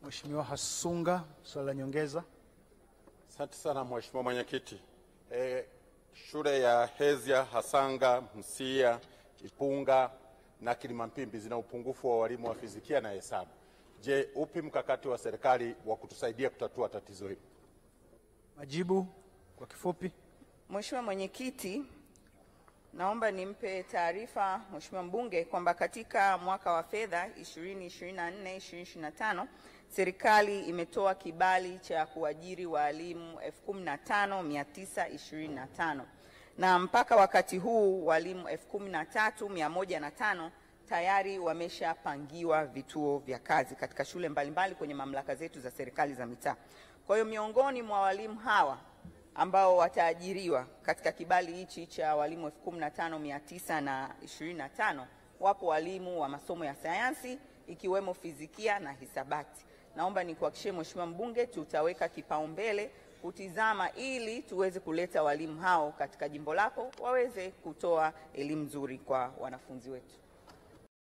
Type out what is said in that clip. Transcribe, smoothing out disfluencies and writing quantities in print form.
Mheshimiwa Hasunga, swali la nyongeza. Asante sana Mheshimiwa Mwenyekiti. Shule ya Hezia, Hasanga, Msia, Ipunga na Kilimampimbi zina upungufu wa walimu wa fizikia na hesabu. Je, upi mkakati wa serikali wa kutusaidia kutatua tatizo hili? Majibu kwa kifupi. Mheshimiwa Mwenyekiti, naomba nimpe taarifa Mheshimiwa mbunge kwamba katika mwaka wa fedha 2024-2025 serikali imetoa kibali cha kuajiri walimu 15,925 na mpaka wakati huu walimu 13,105 tayari wameshapangiwa vituo vya kazi katika shule mbalimbali kwenye mamlaka zetu za serikali za mitaa. Kwa hiyo miongoni mwa walimu hawa ambao wataajiriwa katika kibali hichi cha walimu 15,925 wapo walimu wa masomo ya sayansi ikiwemo fizikia na hisabati. Naomba nikuhakikishie Mheshimiwa mbunge, tutaweka kipaumbele kutizama ili tuweze kuleta walimu hao katika jimbo lako waweze kutoa elimu nzuri kwa wanafunzi wetu.